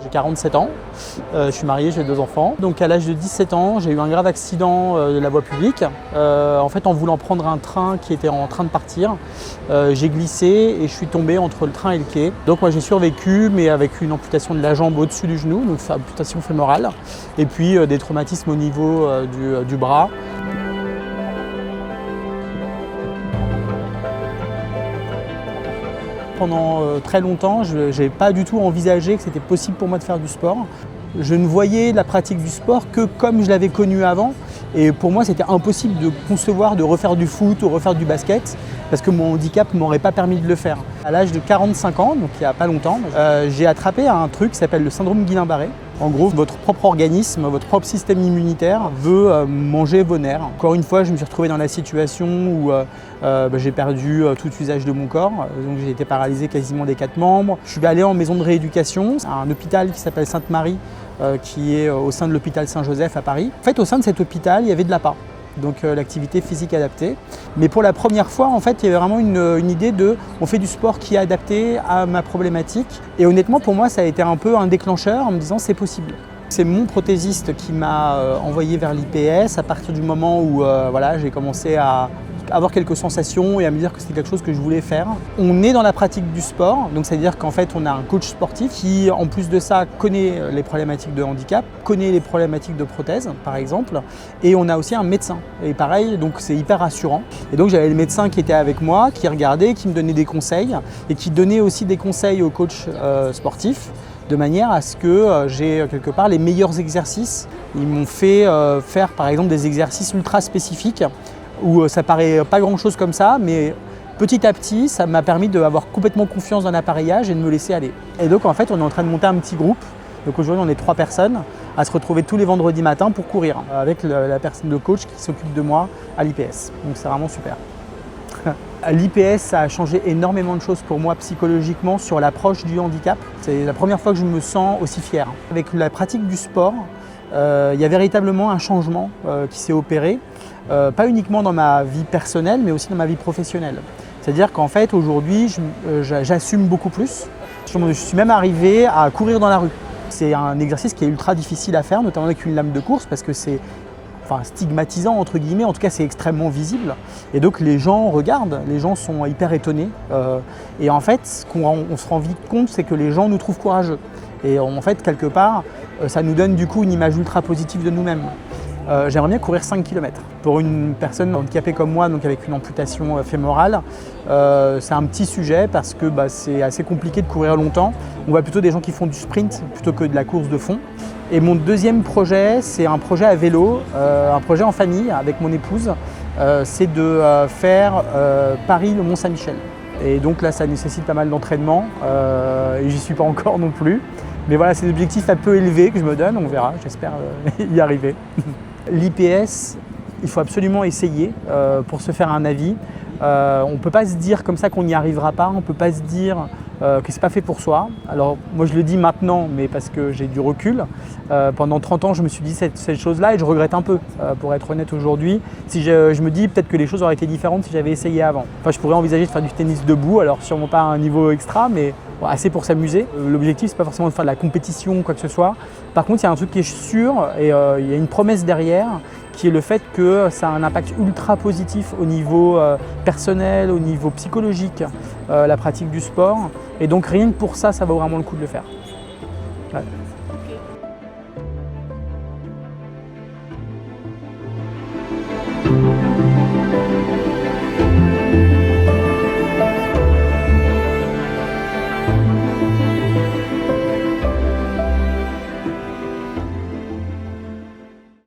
J'ai 47 ans, je suis marié, j'ai 2 enfants. Donc à l'âge de 17 ans, j'ai eu un grave accident de la voie publique. En fait, en voulant prendre un train qui était en train de partir, j'ai glissé et je suis tombé entre le train et le quai. Donc moi j'ai survécu, mais avec une amputation de la jambe au-dessus du genou, donc c'est amputation fémorale, et puis des traumatismes au niveau du bras. Pendant très longtemps, je n'avais pas du tout envisagé que c'était possible pour moi de faire du sport. Je ne voyais la pratique du sport que comme je l'avais connu avant. Et pour moi, c'était impossible de concevoir de refaire du foot ou refaire du basket parce que mon handicap ne m'aurait pas permis de le faire. À l'âge de 45 ans, donc il n'y a pas longtemps, j'ai attrapé un truc qui s'appelle le syndrome Guillain-Barré. En gros, votre propre organisme, votre propre système immunitaire veut manger vos nerfs. Encore une fois, je me suis retrouvé dans la situation où j'ai perdu tout usage de mon corps. Donc j'ai été paralysé quasiment des 4 membres. Je suis allé en maison de rééducation, à un hôpital qui s'appelle Sainte-Marie, qui est au sein de l'hôpital Saint-Joseph à Paris. En fait, au sein de cet hôpital, il y avait de l'APA, donc l'activité physique adaptée. Mais pour la première fois, en fait, il y avait vraiment une idée de on fait du sport qui est adapté à ma problématique. Et honnêtement, pour moi, ça a été un peu un déclencheur en me disant c'est possible. C'est mon prothésiste qui m'a envoyé vers l'IPS à partir du moment où j'ai commencé à avoir quelques sensations et à me dire que c'était quelque chose que je voulais faire. On est dans la pratique du sport, donc c'est-à-dire qu'en fait on a un coach sportif qui en plus de ça connaît les problématiques de handicap, connaît les problématiques de prothèse par exemple, et on a aussi un médecin. Et pareil, donc c'est hyper rassurant. Et donc j'avais le médecin qui était avec moi, qui regardait, qui me donnait des conseils et qui donnait aussi des conseils au coach sportif, de manière à ce que j'ai quelque part les meilleurs exercices. Ils m'ont fait faire par exemple des exercices ultra spécifiques où ça paraît pas grand chose comme ça, mais petit à petit, ça m'a permis d'avoir complètement confiance dans l'appareillage et de me laisser aller. Et donc en fait, on est en train de monter un petit groupe. Donc aujourd'hui, on est 3 personnes à se retrouver tous les vendredis matins pour courir avec la personne de coach qui s'occupe de moi à l'IPS. Donc c'est vraiment super. L'IPS, ça a changé énormément de choses pour moi psychologiquement sur l'approche du handicap. C'est la première fois que je me sens aussi fier. Avec la pratique du sport, il y a véritablement un changement qui s'est opéré, pas uniquement dans ma vie personnelle, mais aussi dans ma vie professionnelle. C'est-à-dire qu'en fait, aujourd'hui, j'assume beaucoup plus. Je suis même arrivé à courir dans la rue. C'est un exercice qui est ultra difficile à faire, notamment avec une lame de course, parce que c'est stigmatisant entre guillemets, en tout cas c'est extrêmement visible. Et donc les gens regardent, les gens sont hyper étonnés. Et en fait, ce qu'on se rend vite compte, c'est que les gens nous trouvent courageux. Et en fait, quelque part, ça nous donne du coup une image ultra positive de nous-mêmes. J'aimerais bien courir 5 km. Pour une personne handicapée comme moi, donc avec une amputation fémorale, c'est un petit sujet parce que c'est assez compliqué de courir longtemps. On voit plutôt des gens qui font du sprint plutôt que de la course de fond. Et mon deuxième projet, c'est un projet à vélo, un projet en famille avec mon épouse. C'est de faire Paris-Le Mont-Saint-Michel. Et donc là, ça nécessite pas mal d'entraînement et j'y suis pas encore non plus. Mais voilà, c'est des objectifs un peu élevés que je me donne, on verra, j'espère y arriver. L'IPS, il faut absolument essayer pour se faire un avis. On ne peut pas se dire comme ça qu'on n'y arrivera pas, on ne peut pas se dire que c'est pas fait pour soi. Alors moi je le dis maintenant, mais parce que j'ai du recul. Pendant 30 ans je me suis dit cette chose-là et je regrette un peu, pour être honnête aujourd'hui. Si je me dis peut-être que les choses auraient été différentes si j'avais essayé avant. Enfin, je pourrais envisager de faire du tennis debout, alors sûrement pas à un niveau extra, mais assez pour s'amuser. L'objectif c'est pas forcément de faire de la compétition ou quoi que ce soit. Par contre il y a un truc qui est sûr et il y a une promesse derrière, qui est le fait que ça a un impact ultra positif au niveau personnel, au niveau psychologique, la pratique du sport. Et donc rien que pour ça, ça vaut vraiment le coup de le faire. Ouais.